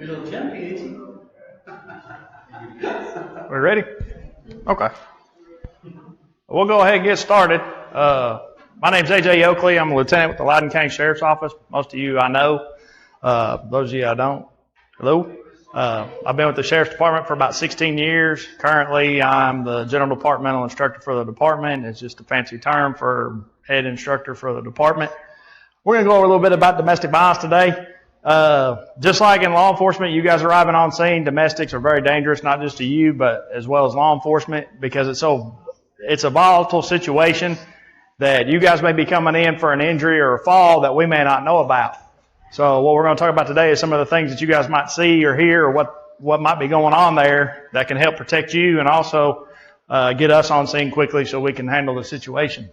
We ready? Okay. We'll go ahead and get started. My name's AJ Oakley. I'm a lieutenant with the Loudon County Sheriff's Office. Most of you I know. Those of you I don't. Hello. I've been with the Sheriff's Department for about 16 years. Currently, I'm the General Departmental Instructor for the department. It's just a fancy term for head instructor for the department. We're going to go over a little bit about domestic violence today. Just like in law enforcement, you guys arriving on scene, domestics are very dangerous, not just to you, but as well as law enforcement, because it's a volatile situation that you guys may be coming in for an injury or a fall that we may not know about. So what we're going to talk about today is some of the things that you guys might see or hear, or what might be going on there that can help protect you and also get us on scene quickly so we can handle the situation.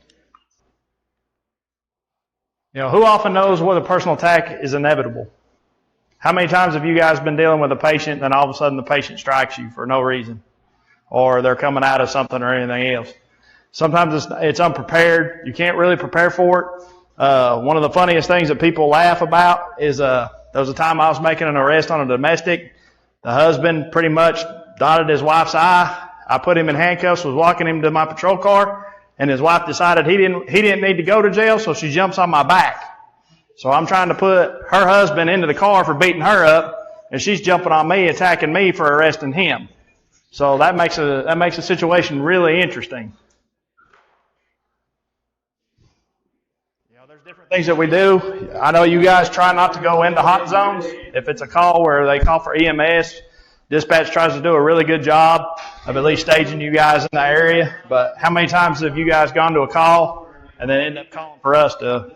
You know, who often knows whether personal attack is inevitable? How many times have you guys been dealing with a patient and all of a sudden the patient strikes you for no reason? Or they're coming out of something or anything else? Sometimes it's unprepared. You can't really prepare for it. One of the funniest things that people laugh about is there was a time I was making an arrest on a domestic. The husband pretty much dotted his wife's eye. I put him in handcuffs, was walking him to my patrol car, and his wife decided he didn't need to go to jail, so she jumps on my back. So I'm trying to put her husband into the car for beating her up, and she's jumping on me, attacking me for arresting him. So that makes a situation really interesting. There's different things that we do. I know you guys try not to go into hot zones. If it's a call where they call for EMS, dispatch tries to do a really good job of at least staging you guys in the area. But how many times have you guys gone to a call and then end up calling for us to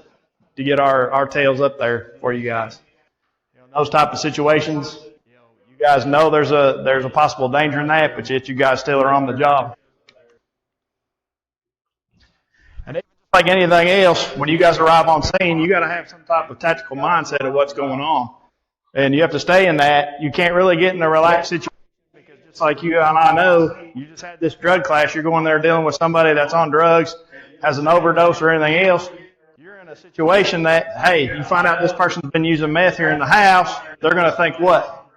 get our tails up there for you guys? You know, those type of situations, you guys know there's a possible danger in that, but yet you guys still are on the job. And like anything else, when you guys arrive on scene, you got to have some type of tactical mindset of what's going on. And you have to stay in that. You can't really get in a relaxed situation because just like you and I know, you just had this drug class. You're going there dealing with somebody that's on drugs, has an overdose or anything else. You're in a situation that, hey, you find out this person's been using meth here in the house, they're going to think what?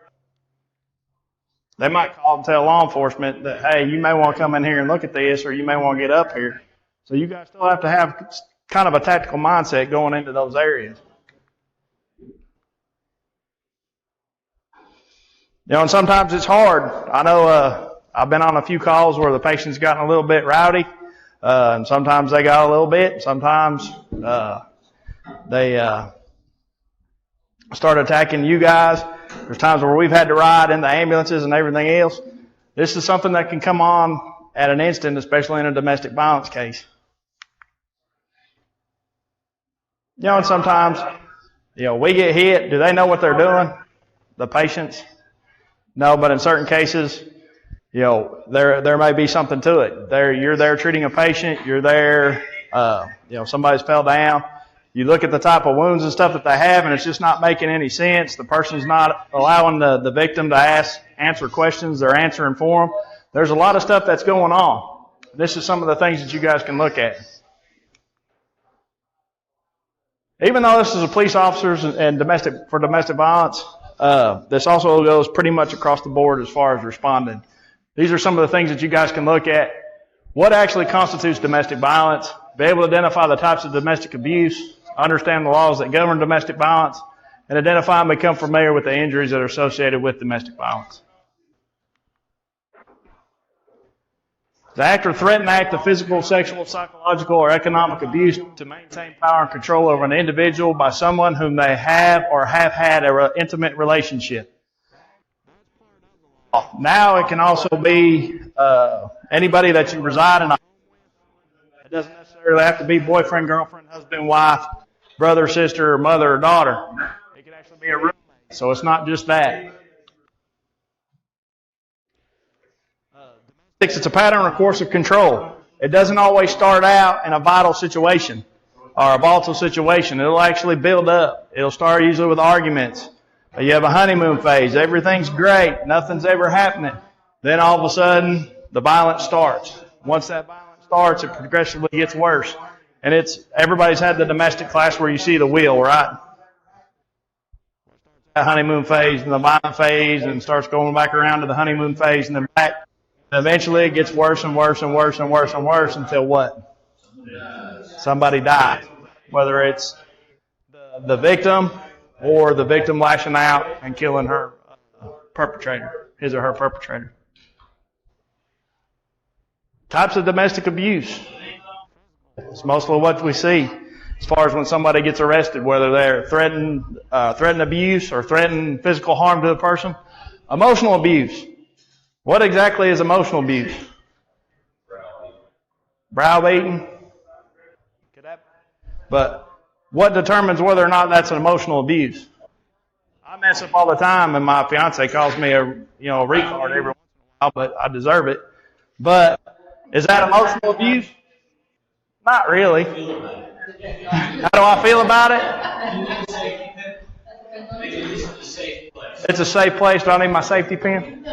They might call and tell law enforcement that, hey, you may want to come in here and look at this, or you may want to get up here. So you guys still have to have kind of a tactical mindset going into those areas. You know, and sometimes it's hard. I know I've been on a few calls where the patient's gotten a little bit rowdy, and sometimes they got a little bit. Sometimes they start attacking you guys. There's times where we've had to ride in the ambulances and everything else. This is something that can come on at an instant, especially in a domestic violence case. You know, and sometimes, we get hit. Do they know what they're doing? The patients? No, but in certain cases, there may be something to it. You're there treating a patient. You're there, somebody's fell down. You look at the type of wounds and stuff that they have, and it's just not making any sense. The person's not allowing the victim to answer questions. They're answering for them. There's a lot of stuff that's going on. This is some of the things that you guys can look at. Even though this is a police officers and domestic violence, this also goes pretty much across the board as far as responding. These are some of the things that you guys can look at. What actually constitutes domestic violence? Be able to identify the types of domestic abuse, understand the laws that govern domestic violence, and identify and become familiar with the injuries that are associated with domestic violence. The act or threatened act of physical, sexual, psychological, or economic abuse to maintain power and control over an individual by someone whom they have or have had an intimate relationship. Now it can also be anybody that you reside in a home with. It doesn't necessarily have to be boyfriend, girlfriend, husband, wife, brother, sister, mother, or daughter. It can actually be a roommate, so it's not just that. It's a pattern or course of control. It doesn't always start out in a vital situation or a volatile situation. It'll actually build up. It'll start usually with arguments. You have a honeymoon phase. Everything's great. Nothing's ever happening. Then all of a sudden, the violence starts. Once that violence starts, it progressively gets worse. And everybody's had the domestic class where you see the wheel, right? that honeymoon phase and the violent phase and starts going back around to the honeymoon phase and then back. And eventually it gets worse and worse and worse and worse and worse until what? Somebody dies. Whether it's the victim or the victim lashing out and killing her perpetrator, his or her perpetrator. Types of domestic abuse. It's mostly what we see as far as when somebody gets arrested, whether they're threatened abuse or threatened physical harm to the person. Emotional abuse. What exactly is emotional abuse? Browbeating. But what determines whether or not that's an emotional abuse? I mess up all the time, and my fiance calls me a retard every once in a while, but I deserve it. But is that emotional abuse? Not really. How do I feel about it? It's a safe place. Do I need my safety pin?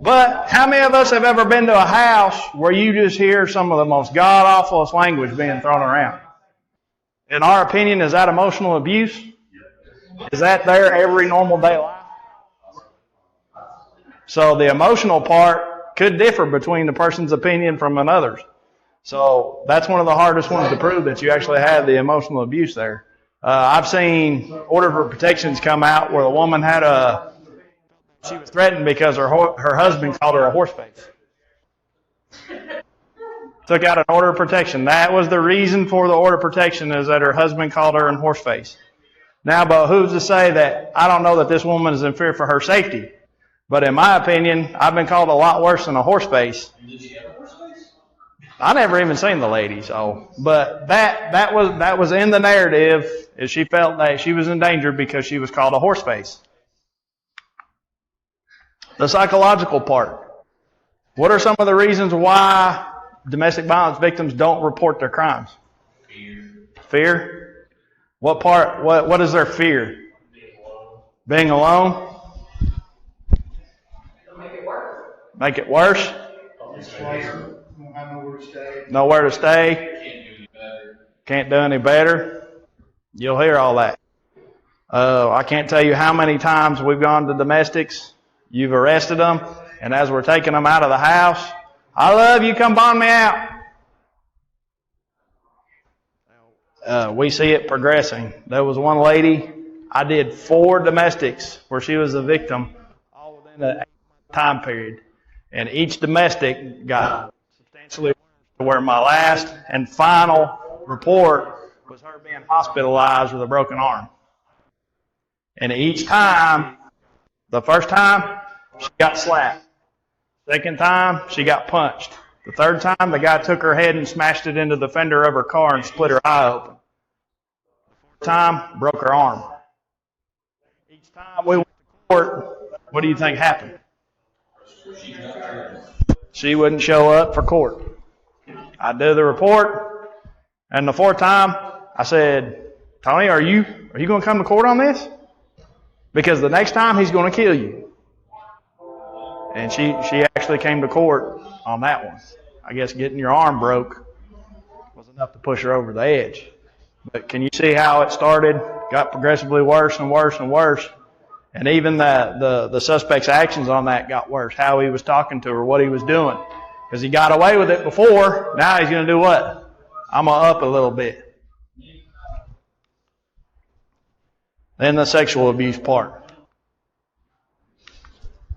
But how many of us have ever been to a house where you just hear some of the most god-awfulest language being thrown around? In our opinion, is that emotional abuse? Is that there every normal day life? So the emotional part could differ between the person's opinion from another's. So that's one of the hardest ones to prove, that you actually have the emotional abuse there. I've seen order for protections come out where the woman she was threatened because her husband called her a horse face. Took out an order of protection. That was the reason for the order of protection, is that her husband called her a horse face. Now, but who's to say that I don't know that this woman is in fear for her safety? But in my opinion, I've been called a lot worse than a horse face. Did she have a horse face? I never even seen the lady, but that was in the narrative, is she felt that she was in danger because she was called a horse face. The psychological part. What are some of the reasons why domestic violence victims don't report their crimes? Fear? What part? What is their fear? Being alone? Make it worse? Nowhere to stay. Can't do any better. You'll hear all that. I can't tell you how many times we've gone to domestics. You've arrested them, and as we're taking them out of the house, I love you, come bond me out. We see it progressing. There was one lady, I did 4 domestics where she was a victim, all within a 8-month time period. And each domestic got substantially worse, to where my last and final report was her being hospitalized with a broken arm. And each time, the first time, she got slapped. Second time, she got punched. The third time, the guy took her head and smashed it into the fender of her car and split her eye open. The fourth time, broke her arm. Each time we went to court, what do you think happened? She wouldn't show up for court. I did the report, and the 4th time, I said, Tony, are you going to come to court on this? Because the next time, he's going to kill you. And she actually came to court on that one. I guess getting your arm broke was enough to push her over the edge. But can you see how it started? Got progressively worse and worse and worse. And even the suspect's actions on that got worse. How he was talking to her, what he was doing. Because he got away with it before, now he's going to do what? I'm going to up a little bit. Then the sexual abuse part.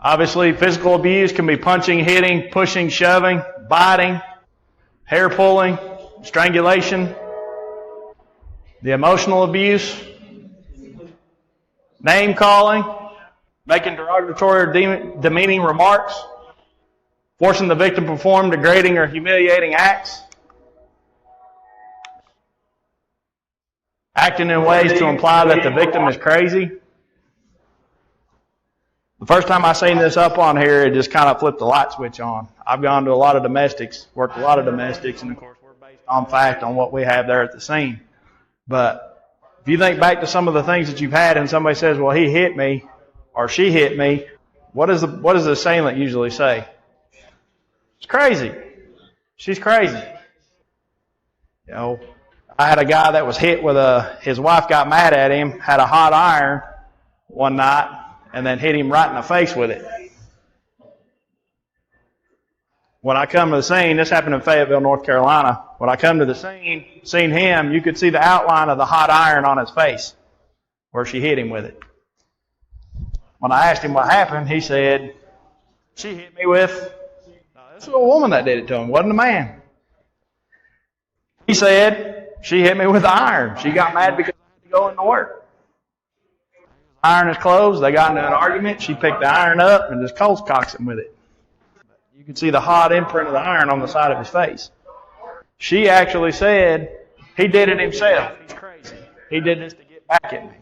Obviously, physical abuse can be punching, hitting, pushing, shoving, biting, hair pulling, strangulation. The emotional abuse, name calling, making derogatory or demeaning remarks, forcing the victim to perform degrading or humiliating acts, acting in ways to imply that the victim is crazy. The first time I seen this up on here, it just kind of flipped the light switch on. I've gone to a lot of domestics, worked a lot of domestics, and of course we're based on fact on what we have there at the scene. But if you think back to some of the things that you've had and somebody says, well, he hit me or she hit me, what does the assailant usually say? It's crazy. She's crazy. You know, I had a guy that was hit with his wife got mad at him, had a hot iron one night, and then hit him right in the face with it. When I come to the scene, this happened in Fayetteville, North Carolina. When I come to the scene, seen him, you could see the outline of the hot iron on his face where she hit him with it. When I asked him what happened, he said, she hit me with, no, this was a woman that did it to him, wasn't a man. He said, she hit me with the iron. She got mad because I had to go into work. Iron his clothes, they got into an argument, she picked the iron up and just cold cocks him with it. You can see the hot imprint of the iron on the side of his face. She actually said, he did it himself. He's crazy. He did this to get back at me.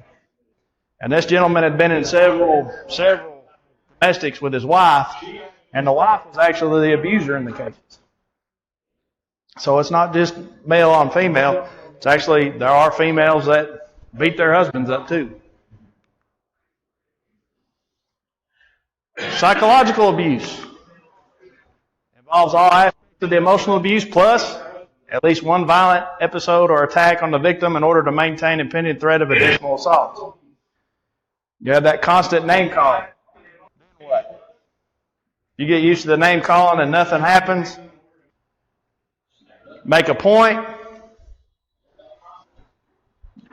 And this gentleman had been in several domestics with his wife, and the wife was actually the abuser in the cases. So it's not just male on female. It's actually, there are females that beat their husbands up too. Psychological abuse involves all aspects of the emotional abuse plus at least one violent episode or attack on the victim in order to maintain impending threat of additional assault. You have that constant name calling. What? You get used to the name calling and nothing happens. Make a point.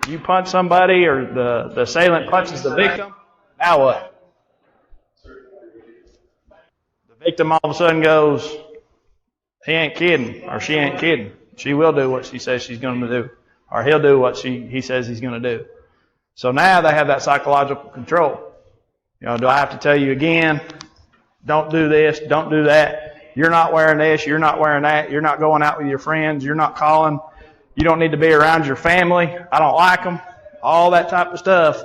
You punch somebody or the assailant punches the victim. Now what? The victim all of a sudden goes, he ain't kidding, or she ain't kidding. She will do what she says she's going to do, or he'll do what he says he's going to do. So now they have that psychological control. You know, do I have to tell you again? Don't do this, don't do that. You're not wearing this, you're not wearing that. You're not going out with your friends, you're not calling. You don't need to be around your family. I don't like them. All that type of stuff.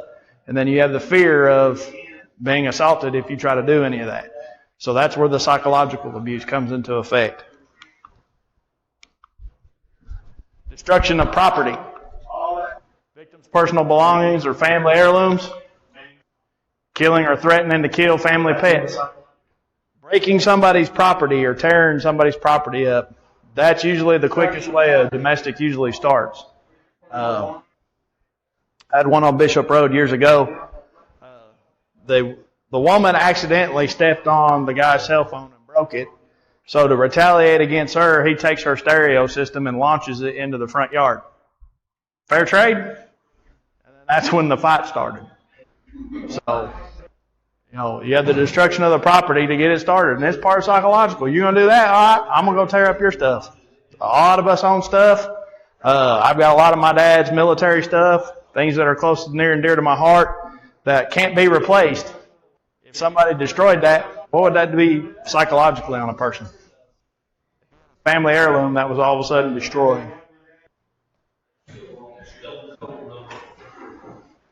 And then you have the fear of being assaulted if you try to do any of that. So that's where the psychological abuse comes into effect. Destruction of property. Victims' personal belongings or family heirlooms. Killing or threatening to kill family pets. Breaking somebody's property or tearing somebody's property up. That's usually the quickest way a domestic usually starts. I had one on Bishop Road years ago. The woman accidentally stepped on the guy's cell phone and broke it. So to retaliate against her, he takes her stereo system and launches it into the front yard. Fair trade? And then that's when the fight started. So, you know, you have the destruction of the property to get it started. And it's part of psychological. You're going to do that? All right, I'm going to go tear up your stuff. A lot of us own stuff. I've got a lot of my dad's military stuff, things that are close, near and dear to my heart that can't be replaced. If somebody destroyed that, what would that be psychologically on a person? Family heirloom that was all of a sudden destroyed.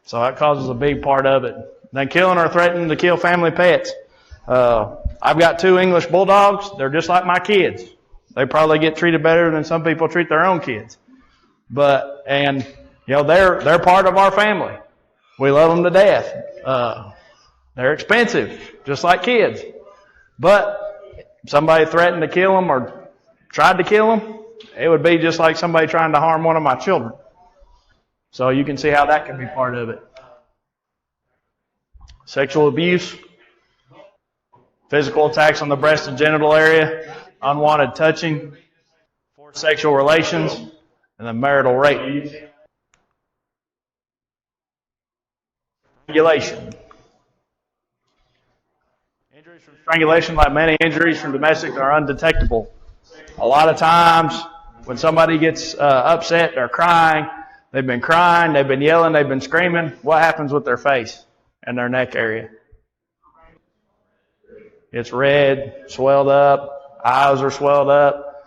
So that causes a big part of it. Then killing or threatening to kill family pets. I've got 2 English bulldogs. They're just like my kids. They probably get treated better than some people treat their own kids. And you know, they're part of our family. We love them to death. They're expensive, just like kids. But if somebody threatened to kill them or tried to kill them, it would be just like somebody trying to harm one of my children. So you can see how that can be part of it. Sexual abuse, physical attacks on the breast and genital area, unwanted touching, forced sexual relations, and then marital rape. Strangulation. Injuries from strangulation, like many injuries from domestic, are undetectable. A lot of times when somebody gets upset, they're crying, they've been yelling, they've been screaming, what happens with their face and their neck area? It's red, swelled up, eyes are swelled up.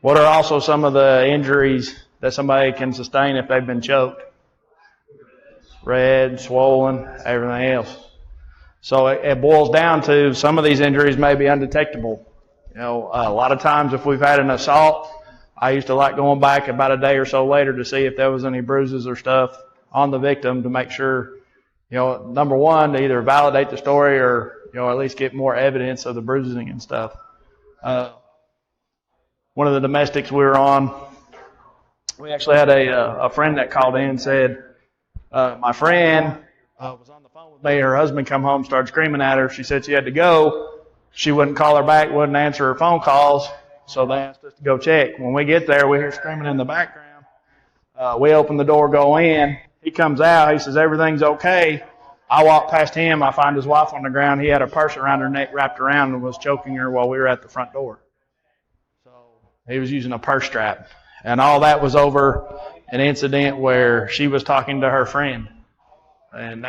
What are also some of the injuries that somebody can sustain if they've been choked? Red, swollen, everything else. So it boils down to some of these injuries may be undetectable. You know, a lot of times if we've had an assault, I used to like going back about a day or so later to see if there was any bruises or stuff on the victim to make sure, you know, number one, to either validate the story or, you know, at least get more evidence of the bruising and stuff. One of the domestics we were on, We actually had a friend that called in and said, my friend was on the phone with me. Her husband come home, started screaming at her. She said she had to go. She wouldn't call her back, wouldn't answer her phone calls. So they asked us to go check. When we get there, we hear screaming in the background. We open the door, go in. He comes out. He says, everything's okay. I walk past him. I find his wife on the ground. He had a purse around her neck wrapped around and was choking her while we were at the front door. So he was using a purse strap. And all that was over an incident where she was talking to her friend. And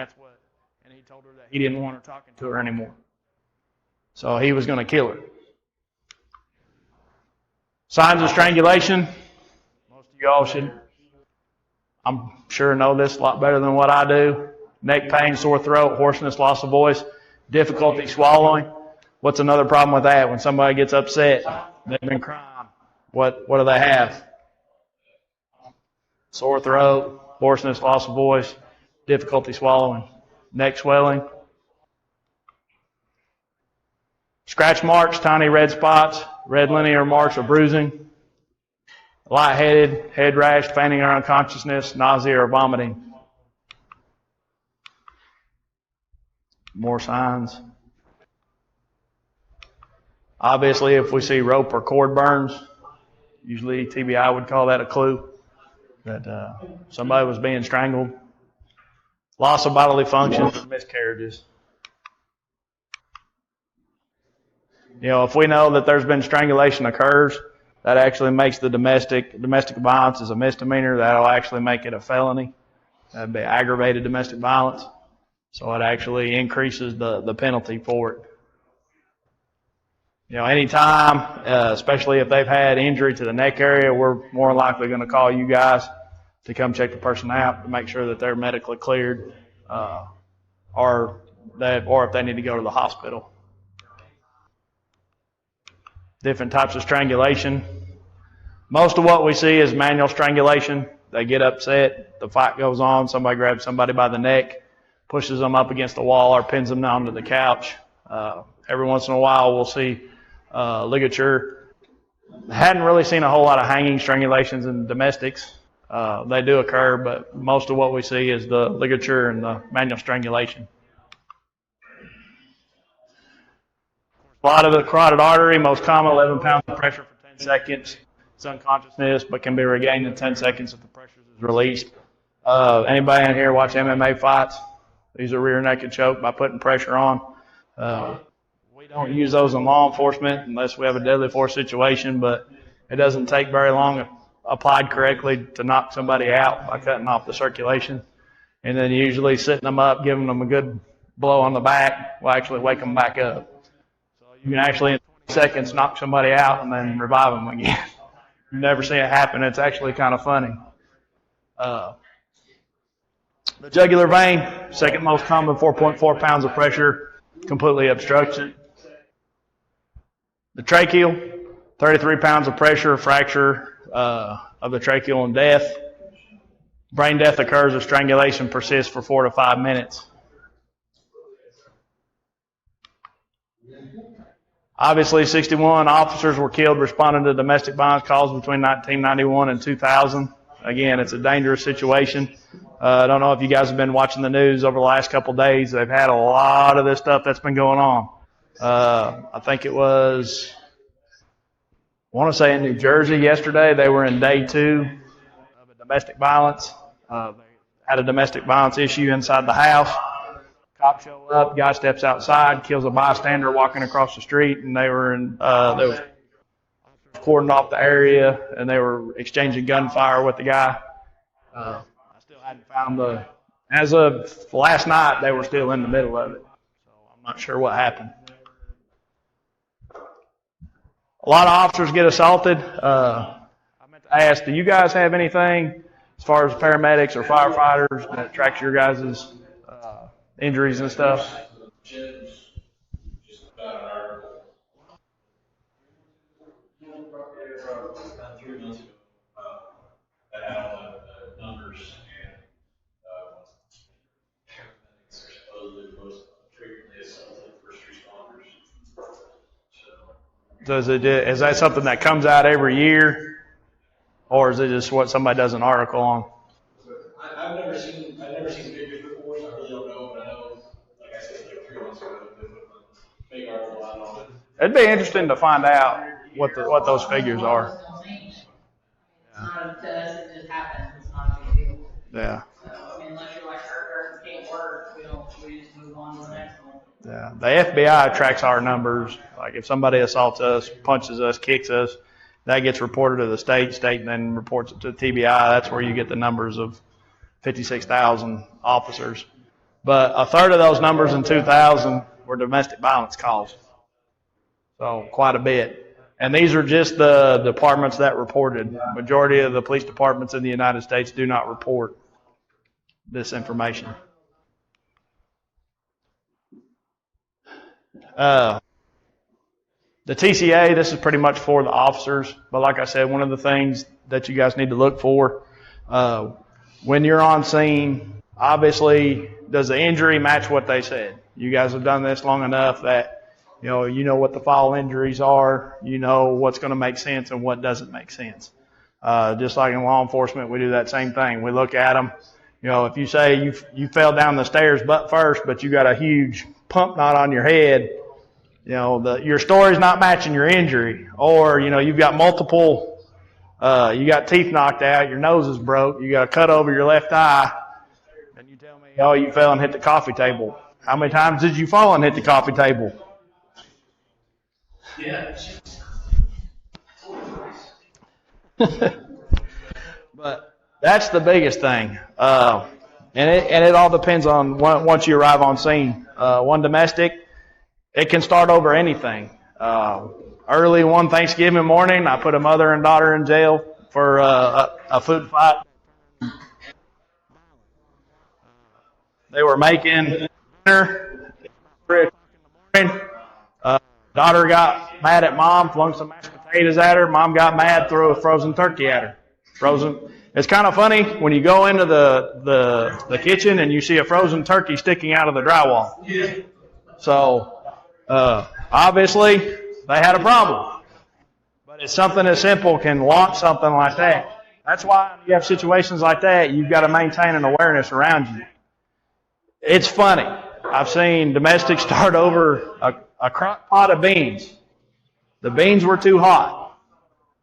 he told her that he didn't want her talking to her anymore. So he was going to kill her. Signs of strangulation. Most of y'all should, I'm sure, know this a lot better than what I do. Neck pain, sore throat, hoarseness, loss of voice, difficulty swallowing. What's another problem with that? When somebody gets upset, they've been crying. What do they have? Sore throat, hoarseness, loss of voice, difficulty swallowing, neck swelling. Scratch marks, tiny red spots, red linear marks of bruising, lightheaded, head rash, fainting or unconsciousness, nausea or vomiting. More signs. Obviously, if we see rope or cord burns, usually TBI would call that a clue that somebody was being strangled. Loss of bodily functions and miscarriages. If we know that there's been strangulation occurs, that actually makes the domestic violence is a misdemeanor. That'll actually make it a felony. That'd be aggravated domestic violence. So it actually increases the penalty for it. Anytime, especially if they've had injury to the neck area, we're more likely going to call you guys to come check the person out to make sure that they're medically cleared, or if they need to go to the hospital. Different types of strangulation. Most of what we see is manual strangulation. They get upset, the fight goes on, somebody grabs somebody by the neck, pushes them up against the wall or pins them down to the couch. Every once in a while we'll see ligature. Hadn't really seen a whole lot of hanging strangulations in domestics. They do occur, but most of what we see is the ligature and the manual strangulation. A lot of the carotid artery, most common, 11 pounds of pressure for 10 seconds. It's unconsciousness, but can be regained in 10 seconds if the pressure is released. Anybody in here watch MMA fights? These are rear naked choke by putting pressure on. We don't use those in law enforcement unless we have a deadly force situation, but it doesn't take very long if applied correctly to knock somebody out by cutting off the circulation. And then usually sitting them up, giving them a good blow on the back will actually wake them back up. You can actually, in 20 seconds, knock somebody out and then revive them again. You never see it happen. It's actually kind of funny. The jugular vein, second most common, 4.4 pounds of pressure, completely obstruction. The tracheal, 33 pounds of pressure, fracture of the tracheal and death. Brain death occurs if strangulation persists for 4 to 5 minutes. Obviously, 61 officers were killed responding to domestic violence calls between 1991 and 2000. Again, it's a dangerous situation. I don't know if you guys have been watching the news over the last couple of days. They've had a lot of this stuff that's been going on. I think it was, I want to say in New Jersey yesterday, they were in day 2 of a domestic violence. They had a domestic violence issue inside the house. Cop show up, guy steps outside, kills a bystander walking across the street, and they was cordoned off the area, and they were exchanging gunfire with the guy. I still hadn't found as of last night, they were still in the middle of it. So I'm not sure what happened. A lot of officers get assaulted. I meant to ask, do you guys have anything as far as paramedics or firefighters that tracks your guys' injuries and stuff? Just about an article. About 3 months ago, that had all the numbers and paramedics are supposedly the most frequently assaulted first responders. Is that something that comes out every year? Or is it just what somebody does an article on? I've never seen figures before, so I really don't know, but I know, like I said, like 3 months ago, they put a big article out on it. It'd be interesting to find out what those figures are. It's not to us, it just happens, it's not a big deal. Yeah. So, I mean, unless you're like, our can't work, we just move on to the next one. Yeah. The FBI tracks our numbers. Like if somebody assaults us, punches us, kicks us, that gets reported to the state then reports it to TBI. That's where you get the numbers of 56,000 officers. But a third of those numbers in 2000 were domestic violence calls. So quite a bit. And these are just the departments that reported. Majority of the police departments in the United States do not report this information. The TCA, this is pretty much for the officers. But like I said, one of the things that you guys need to look for, when you're on scene, obviously, does the injury match what they said? You guys have done this long enough that you know what the fall injuries are. You know what's going to make sense and what doesn't make sense. Just like in law enforcement, we do that same thing. We look at them. If you say you fell down the stairs butt first, but you got a huge pump knot on your head, your story's not matching your injury. Or, you've got multiple, you got teeth knocked out, your nose is broke, you got a cut over your left eye, and you tell me, oh, you fell and hit the coffee table. How many times did you fall and hit the coffee table? Yeah. But that's the biggest thing. And it all depends on once you arrive on scene. One domestic, it can start over anything. Early one Thanksgiving morning, I put a mother and daughter in jail for a food fight. They were making dinner at 3 o'clock in the morning. Daughter got mad at mom, flung some mashed potatoes at her. Mom got mad, threw a frozen turkey at her. It's kind of funny when you go into the kitchen and you see a frozen turkey sticking out of the drywall. Yeah. So, obviously, they had a problem. But it's something as simple can launch something like that. That's why when you have situations like that, you've got to maintain an awareness around you. It's funny. I've seen domestics start over a crock pot of beans. The beans were too hot,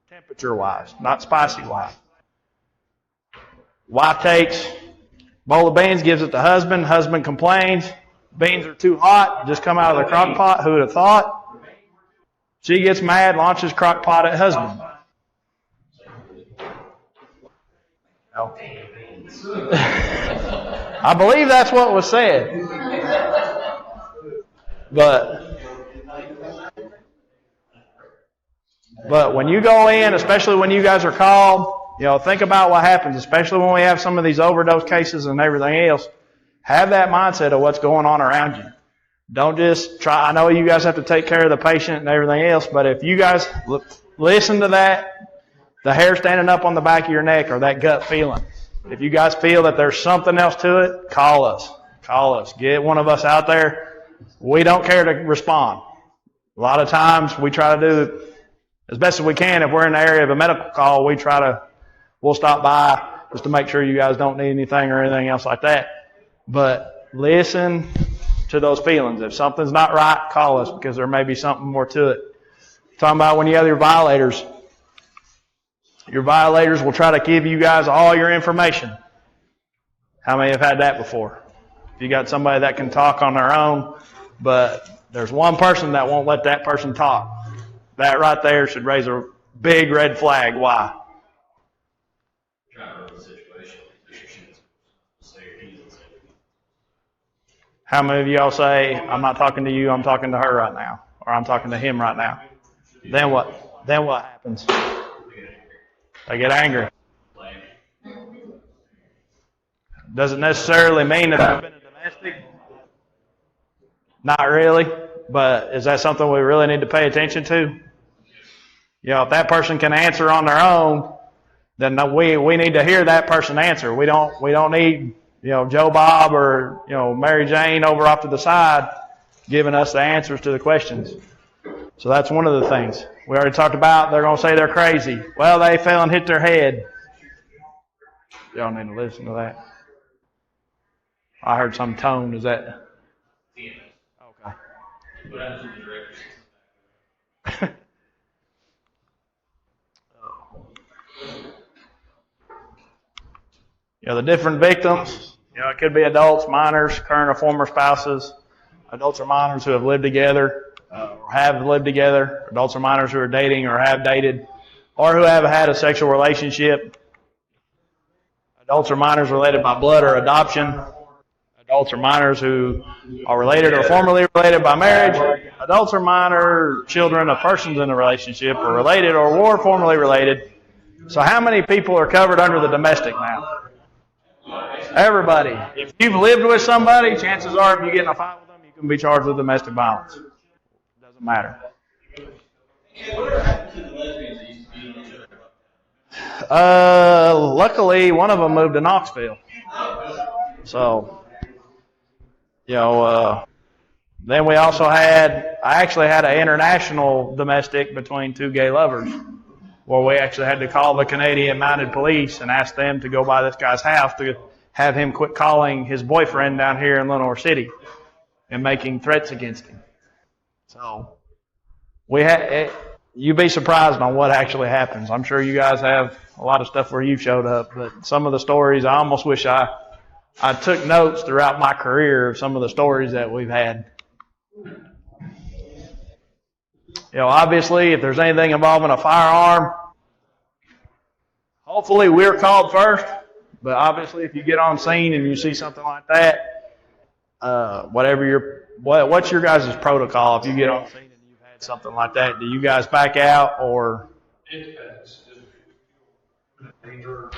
temperature-wise, not spicy-wise. Wife takes a bowl of beans, gives it to husband. Husband complains. Beans are too hot, just come out of the crock pot. Who would have thought? She gets mad, launches crock pot at husband. I believe that's what was said. But when you go in, especially when you guys are called, think about what happens, especially when we have some of these overdose cases and everything else. Have that mindset of what's going on around you. Don't just try. I know you guys have to take care of the patient and everything else, but if you guys listen to that, the hair standing up on the back of your neck or that gut feeling, if you guys feel that there's something else to it, call us. Call us. Get one of us out there. We don't care to respond. A lot of times we try to do as best as we can. If we're in the area of a medical call, we'll stop by just to make sure you guys don't need anything or anything else like that. But listen to those feelings. If something's not right, call us because there may be something more to it. Talking about when you have your violators will try to give you guys all your information. How many have had that before? If you got somebody that can talk on their own, but there's one person that won't let that person talk. That right there should raise a big red flag. Why? How many of y'all say, I'm not talking to you, I'm talking to her right now, or I'm talking to him right now? Then what? Then what happens? They get angry. Doesn't necessarily mean that they've been a domestic. Not really, but is that something we really need to pay attention to? If that person can answer on their own, then we need to hear that person answer. We don't need Joe Bob or Mary Jane over off to the side giving us the answers to the questions. So that's one of the things. We already talked about they're going to say they're crazy. Well, they fell and hit their head. Y'all need to listen to that. I heard some tone. Is that? Okay. But I'm the director. The different victims, it could be adults, minors, current or former spouses, adults or minors who have lived together, or have lived together, adults or minors who are dating or have dated, or who have had a sexual relationship, adults or minors related by blood or adoption, adults or minors who are related or formerly related by marriage, adults or minor children of persons in a relationship or related or were formerly related. So how many people are covered under the domestic now? Everybody. If you've lived with somebody, chances are if you get in a fight with them, you can be charged with domestic violence. It doesn't matter. Luckily, one of them moved to Knoxville. So, then we also I actually had an international domestic between two gay lovers, where we actually had to call the Canadian Mounted Police and ask them to go by this guy's house to have him quit calling his boyfriend down here in Lenore City and making threats against him. So you'd be surprised on what actually happens. I'm sure you guys have a lot of stuff where you've showed up, but some of the stories, I almost wish I took notes throughout my career of some of the stories that we've had. Obviously, if there's anything involving a firearm, hopefully we're called first. But obviously, if you get on scene and you see something like that, what's your guys' protocol if you get on scene and you've had something like that? Do you guys back out or? It depends. Danger,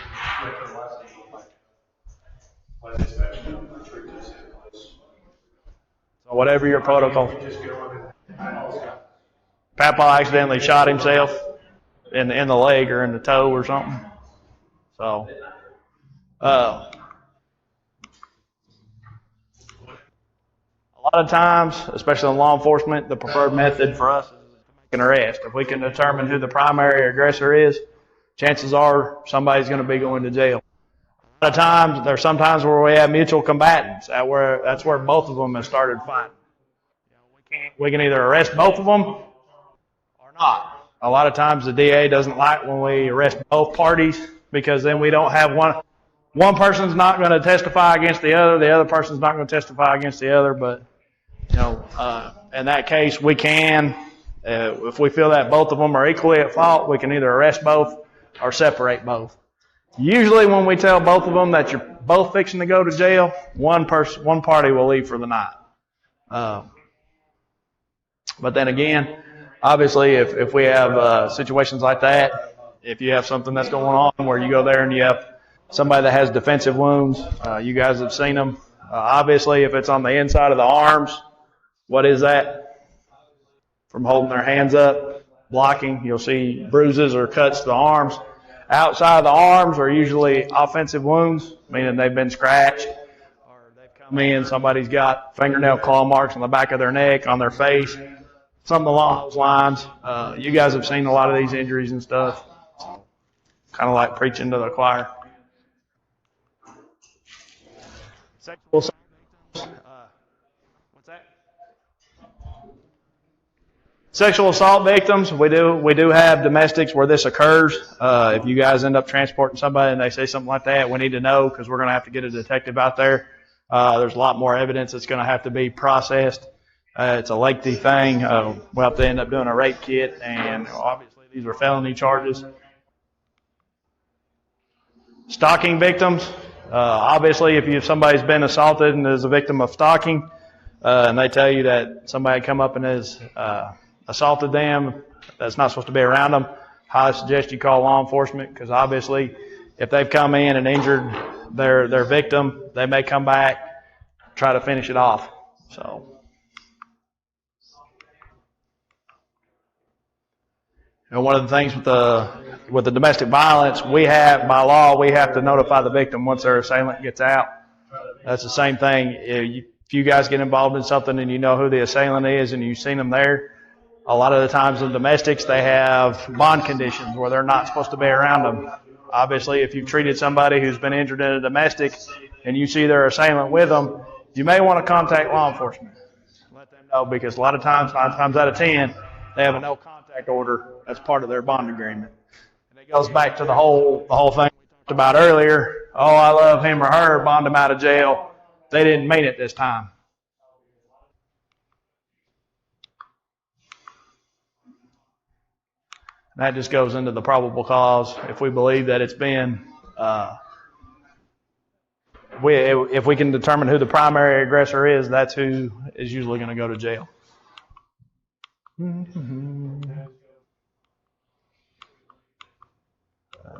So whatever your protocol. Papa accidentally shot himself in the leg or in the toe or something. So, a lot of times, especially in law enforcement, the preferred method for us is to make an arrest. If we can determine who the primary aggressor is, chances are somebody's going to be going to jail. A lot of times, there's some times where we have mutual combatants. That's where both of them have started fighting. We can either arrest both of them or not. A lot of times the DA doesn't like when we arrest both parties because then we don't have one person's not going to testify against the other person's not going to testify against the other, but in that case we can, if we feel that both of them are equally at fault, we can either arrest both or separate both. Usually when we tell both of them that you're both fixing to go to jail, one party will leave for the night. But then again, obviously, if we have situations like that, if you have something that's going on where you go there and you have somebody that has defensive wounds, you guys have seen them. Obviously, if it's on the inside of the arms, what is that? From holding their hands up, blocking, you'll see bruises or cuts to the arms. Outside of the arms are usually offensive wounds, meaning they've been scratched, or they've come in, somebody's got fingernail claw marks on the back of their neck, on their face. Something along those lines. You guys have seen a lot of these injuries and stuff. Kind of like preaching to the choir. Sexual assault victims. What's that? Sexual assault victims. We do have domestics where this occurs. If you guys end up transporting somebody and they say something like that, we need to know because we're going to have to get a detective out there. There's a lot more evidence that's going to have to be processed. It's a lengthy thing. We'll have to end up doing a rape kit, and obviously these are felony charges. Stalking victims. Obviously, if somebody's been assaulted and is a victim of stalking, and they tell you that somebody come up and has assaulted them, that's not supposed to be around them, I suggest you call law enforcement because obviously if they've come in and injured their victim, they may come back, try to finish it off. So. And one of the things with the domestic violence, by law, we have to notify the victim once their assailant gets out. That's the same thing. If you guys get involved in something and you know who the assailant is and you've seen them there, A lot of the times in domestics, they have bond conditions where they're not supposed to be around them. Obviously, if you've treated somebody who's been injured in a domestic and you see their assailant with them, you may want to contact law enforcement. Let them know, because a lot of times, 9 times out of 10, they have a no contact order as part of their bond agreement. And it goes back to the whole thing we talked about earlier. Oh, I love him or her, bond them out of jail. They didn't mean it this time. That just goes into the probable cause. If we believe that it's been, if we can determine who the primary aggressor is, that's who is usually going to go to jail.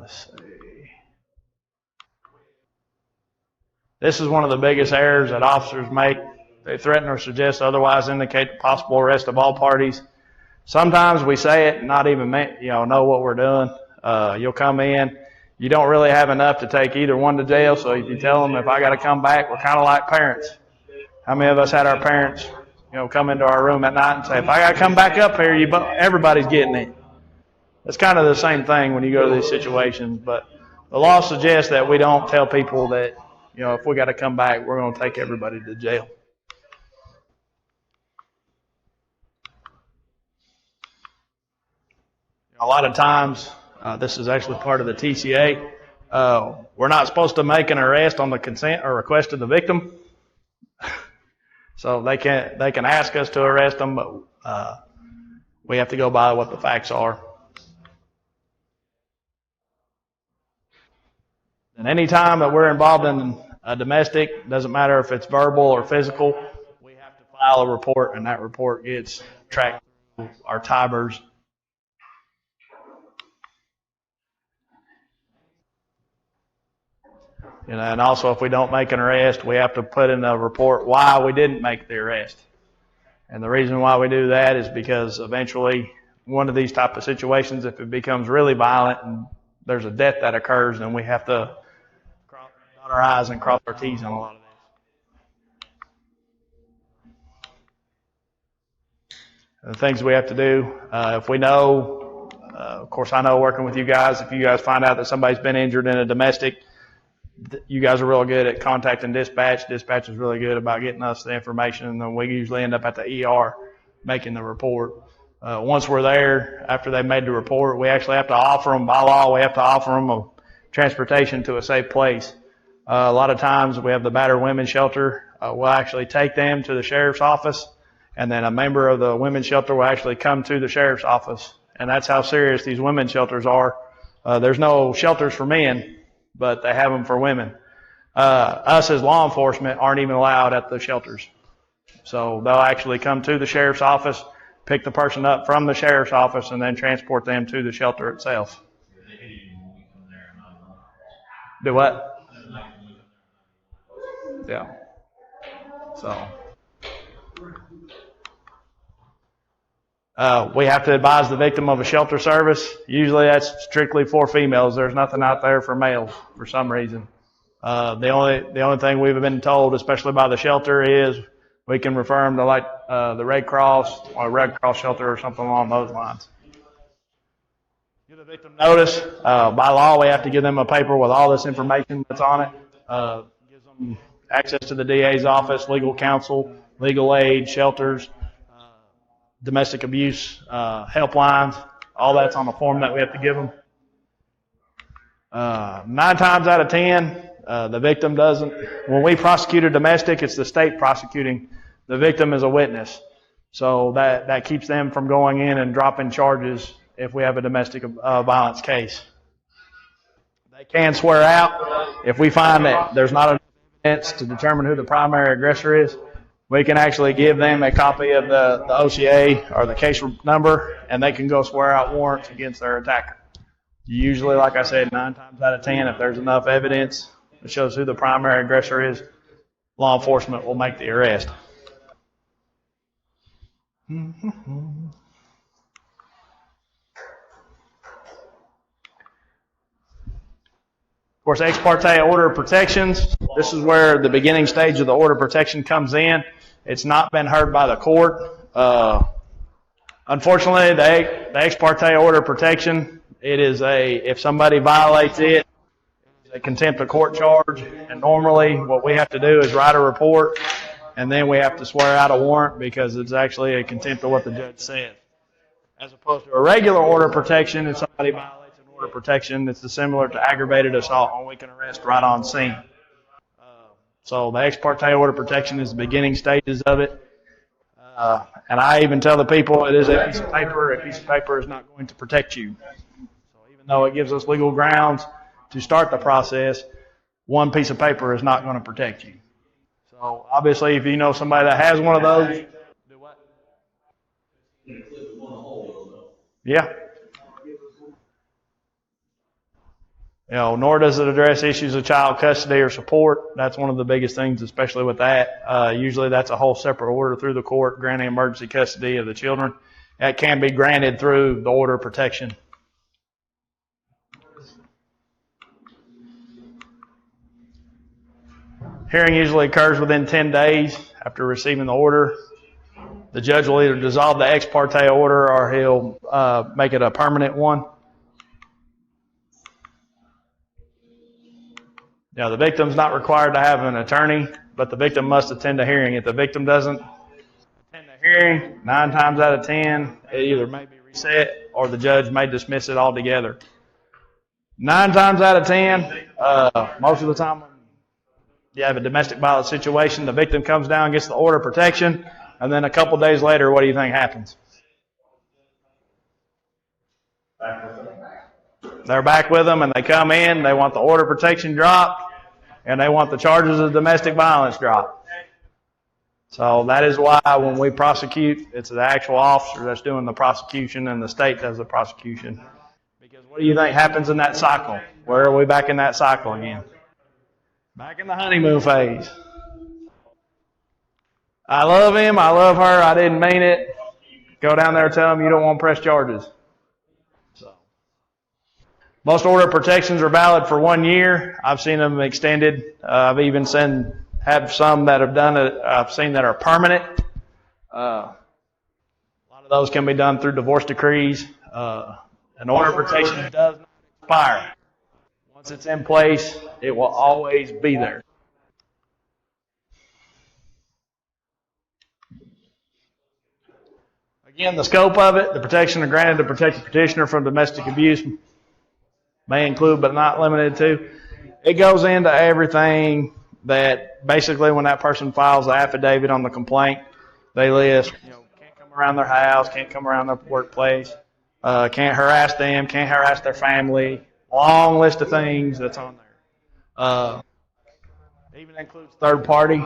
Let's see. This is one of the biggest errors that officers make. They threaten or suggest otherwise indicate the possible arrest of all parties. Sometimes we say it and not even know what we're doing. You'll come in, you don't really have enough to take either one to jail, so if you tell them, if I got to come back, we're kind of like parents. How many of us had our parents, come into our room at night and say, if I got to come back up here, everybody's getting it. It's kind of the same thing when you go to these situations, but the law suggests that we don't tell people that, if we got to come back, we're going to take everybody to jail. A lot of times, this is actually part of the TCA, we're not supposed to make an arrest on the consent or request of the victim. So they can ask us to arrest them, but we have to go by what the facts are. And any time that we're involved in a domestic, doesn't matter if it's verbal or physical, we have to file a report, and that report gets tracked through our timers. And also, if we don't make an arrest, we have to put in a report why we didn't make the arrest. And the reason why we do that is because eventually, one of these type of situations, if it becomes really violent and there's a death that occurs, then we have to dot our I's and cross our T's on a lot of this. The things we have to do, if we know, of course I know working with you guys, if you guys find out that somebody's been injured in a domestic, you guys are real good at contacting dispatch. Dispatch is really good about getting us the information, and then we usually end up at the ER making the report. Once we're there, after they've made the report, we actually have to offer them, by law, we have to offer them a transportation to a safe place. A lot of times we have the battered women's shelter. We'll actually take them to the sheriff's office, and then a member of the women's shelter will actually come to the sheriff's office. And that's how serious these women's shelters are. There's no shelters for men, but they have them for women. Us as law enforcement aren't even allowed at the shelters. So they'll actually come to the sheriff's office, pick the person up from the sheriff's office, and then transport them to the shelter itself. Do what? Yeah. So we have to advise the victim of a shelter service. Usually that's strictly for females. There's nothing out there for males for some reason. The only thing we've been told, especially by the shelter, is we can refer them to the Red Cross or Red Cross shelter or something along those lines. Give the victim notice. By law, we have to give them a paper with all this information that's on it. Gives them access to the DA's office, legal counsel, legal aid, shelters, domestic abuse helplines. All that's on the form that we have to give them. 9 times out of 10, the victim doesn't. When we prosecute a domestic, it's the state prosecuting. The victim is a witness. So that keeps them from going in and dropping charges if we have a domestic violence case. They can swear out. If we find that there's not enough evidence to determine who the primary aggressor is, we can actually give them a copy of the OCA or the case number, and they can go swear out warrants against their attacker. Usually, like I said, 9 times out of 10, if there's enough evidence that shows who the primary aggressor is, law enforcement will make the arrest. Of course, ex parte order of protections. This is where the beginning stage of the order of protection comes in. It's not been heard by the court. Unfortunately, the ex parte order of protection, if somebody violates it, it's a contempt of court charge. And normally what we have to do is write a report, and then we have to swear out a warrant because it's actually a contempt of what the judge said. As opposed to a regular order of protection, if somebody violates an order of protection, it's similar to aggravated assault, and we can arrest right on scene. So the ex parte order of protection is the beginning stages of it. And I even tell the people it is a piece of paper. A piece of paper is not going to protect you. So even though it gives us legal grounds to start the process, one piece of paper is not going to protect you. So obviously, if you know somebody that has one of those, do what? Yeah. Nor does it address issues of child custody or support. That's one of the biggest things, especially with that. Usually that's a whole separate order through the court granting emergency custody of the children. That can be granted through the order of protection. Hearing usually occurs within 10 days after receiving the order. The judge will either dissolve the ex parte order or he'll make it a permanent one. Now, the victim's not required to have an attorney, but the victim must attend a hearing. If the victim doesn't attend a hearing, 9 times out of 10, it either may be reset or the judge may dismiss it altogether. 9 times out of 10, most of the time when you have a domestic violence situation, the victim comes down, gets the order of protection, and then a couple days later, what do you think happens? They're back with them, and they come in, they want the order of protection dropped, and they want the charges of domestic violence dropped. So that is why when we prosecute, it's the actual officer that's doing the prosecution, and the state does the prosecution. Because what do you think happens in that cycle? Where are we back in that cycle again? Back in the honeymoon phase. I love him, I love her, I didn't mean it. Go down there and tell them you don't want to press charges. Most order of protections are valid for 1 year. I've seen them extended. I've even have some that have done it. I've seen that are permanent. A lot of those can be done through divorce decrees. An order of protection does not expire. Once it's in place, it will always be there. Again, the scope of it, the protection are granted to protect the petitioner from domestic abuse. May include but not limited to. It goes into everything that basically when that person files the affidavit on the complaint, they list, can't come around their house, can't come around their workplace, can't harass them, can't harass their family. Long list of things that's on there. It even includes third party.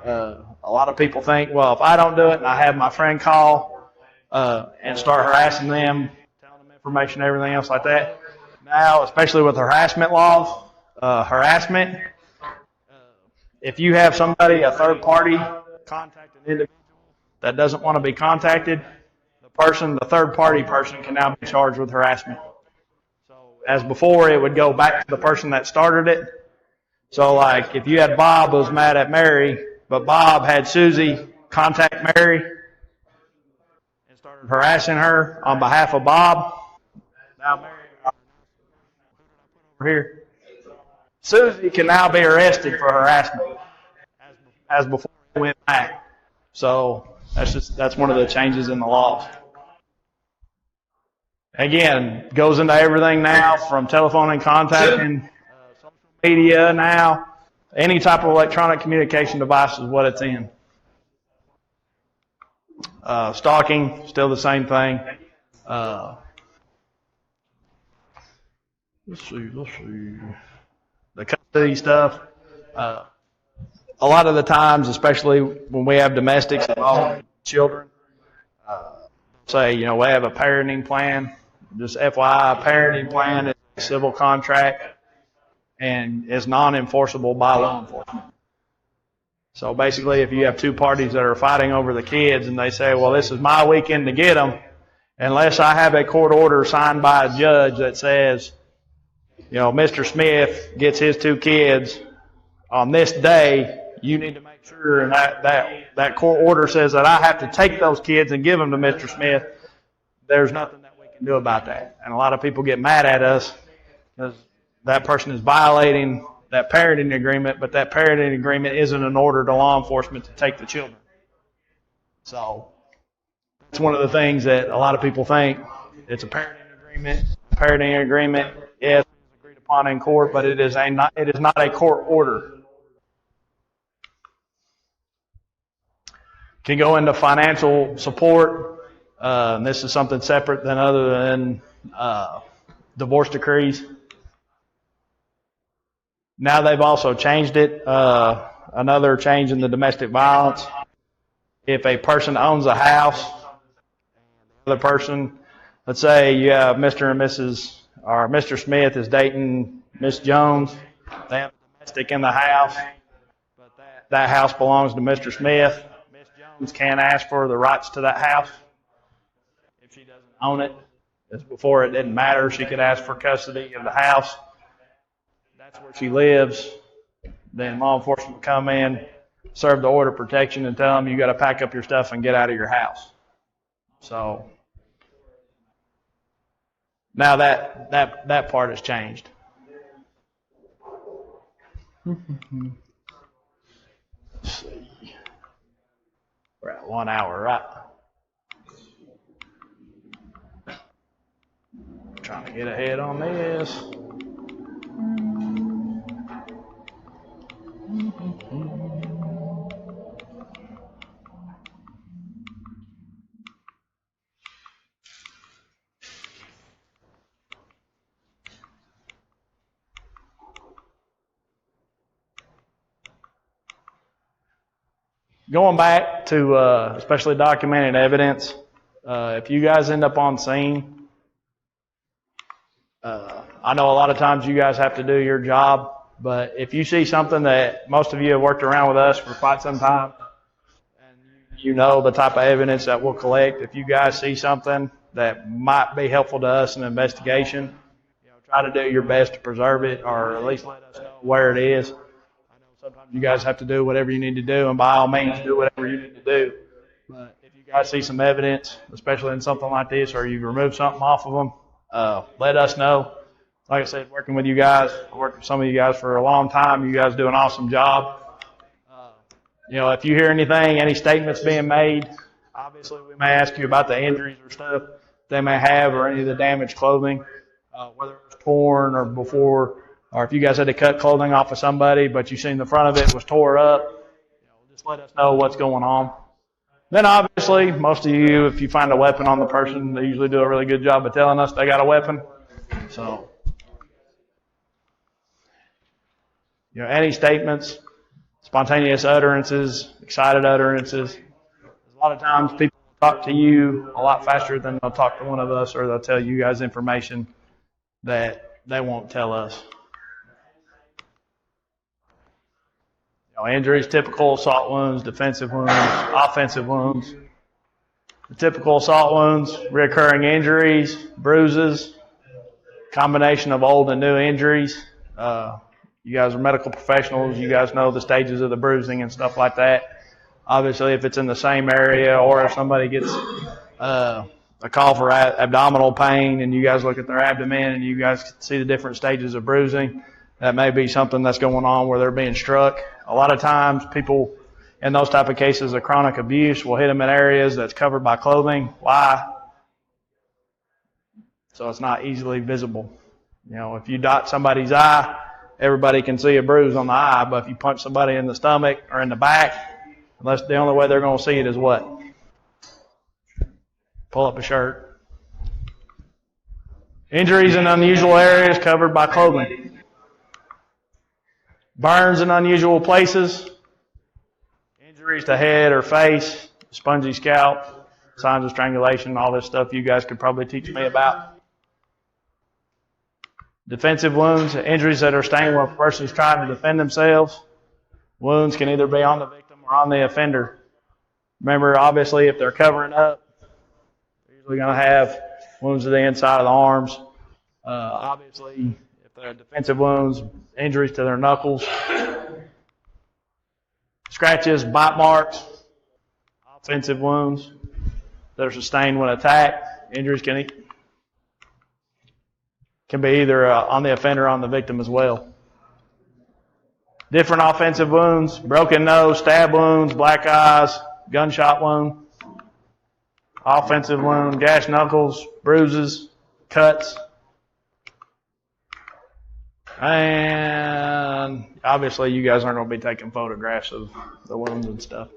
A lot of people think, well, if I don't do it and I have my friend call and start harassing them, telling them information, everything else like that. Now, especially with harassment laws, if you have somebody, a third party, contact an individual that doesn't want to be contacted, the third party person can now be charged with harassment. So, as before, it would go back to the person that started it. So, like, if you had Bob who was mad at Mary, but Bob had Susie contact Mary and started harassing her on behalf of Bob, now Mary, here, Susie can now be arrested for harassment as before it went back. So that's one of the changes in the laws. Again, goes into everything now from telephone and contacting, social media now, any type of electronic communication device is what it's in. Stalking, still the same thing. Let's see. The custody stuff. A lot of the times, especially when we have domestics involving children, say, we have a parenting plan. Just FYI, a parenting plan is a civil contract and is non-enforceable by law enforcement. So basically, if you have two parties that are fighting over the kids and they say, well, this is my weekend to get them, unless I have a court order signed by a judge that says, Mr. Smith gets his 2 kids on this day, you need to make sure, and that court order says that I have to take those kids and give them to Mr. Smith, there's nothing that we can do about that. And a lot of people get mad at us because that person is violating that parenting agreement, but that parenting agreement isn't an order to law enforcement to take the children. So it's one of the things that a lot of people think. It's a parenting agreement. Parenting agreement, yes, it's agreed upon in court, but it is not a court order. Can go into financial support. This is something separate than other than divorce decrees. Now they've also changed it. Another change in the domestic violence. If a person owns a house, the other person, let's say you have Mr. and Mrs. or Mr. Smith is dating Miss Jones. They have a domestic in the house, but that house belongs to Mr. Smith. Miss Jones can't ask for the rights to that house if she doesn't own it. As before, it didn't matter. She could ask for custody of the house. That's where she lives. Then law enforcement would come in, serve the order of protection, and tell them you got to pack up your stuff and get out of your house. So now that part has changed. Let's see. We're at 1 hour, right? Trying to get ahead on this. Going back to especially documented evidence, if you guys end up on scene, I know a lot of times you guys have to do your job, but if you see something that most of you have worked around with us for quite some time, and you know the type of evidence that we'll collect, if you guys see something that might be helpful to us in an investigation, try to do your best to preserve it, or at least let us know where it is. Sometimes you guys have to do whatever you need to do, and by all means, do whatever you need to do. But if you guys see some evidence, especially in something like this, or you remove something off of them, let us know. Like I said, working with you guys, I worked with some of you guys for a long time. You guys do an awesome job. If you hear anything, any statements being made, obviously we may ask you about the injuries or stuff they may have, or any of the damaged clothing, whether it was torn or before. Or if you guys had to cut clothing off of somebody, but you seen the front of it was tore up, just let us know what's going on. Then obviously, most of you, if you find a weapon on the person, they usually do a really good job of telling us they got a weapon. So, any statements, spontaneous utterances, excited utterances. A lot of times people talk to you a lot faster than they'll talk to one of us, or they'll tell you guys information that they won't tell us. Injuries, typical assault wounds, defensive wounds, offensive wounds. The typical assault wounds, recurring injuries, bruises, combination of old and new injuries. You guys are medical professionals. You guys know the stages of the bruising and stuff like that. Obviously, if it's in the same area, or if somebody gets a call for abdominal pain and you guys look at their abdomen and you guys can see the different stages of bruising, that may be something that's going on where they're being struck. A lot of times people in those type of cases of chronic abuse will hit them in areas that's covered by clothing. Why? So it's not easily visible. If you dot somebody's eye, everybody can see a bruise on the eye, but if you punch somebody in the stomach or in the back, unless the only way they're going to see it is what? Pull up a shirt. Injuries in unusual areas covered by clothing. Burns in unusual places, injuries to head or face, spongy scalp, signs of strangulation, all this stuff you guys could probably teach me about. Defensive wounds, injuries that are stained where a person is trying to defend themselves. Wounds can either be on the victim or on the offender. Remember, obviously, if they're covering up, they're usually going to have wounds to the inside of the arms. Obviously, if they're defensive wounds, injuries to their knuckles, scratches, bite marks, offensive wounds that are sustained when attacked. Injuries can be either on the offender or on the victim as well. Different offensive wounds: broken nose, stab wounds, black eyes, gunshot wound. Offensive wound: gashed knuckles, bruises, cuts. And obviously you guys aren't going to be taking photographs of the wounds and stuff.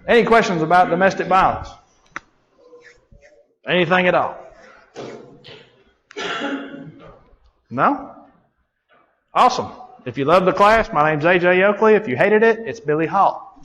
Any questions about domestic violence? Anything at all? No? Awesome. If you love the class, my name's AJ Oakley. If you hated it, it's Billy Hall.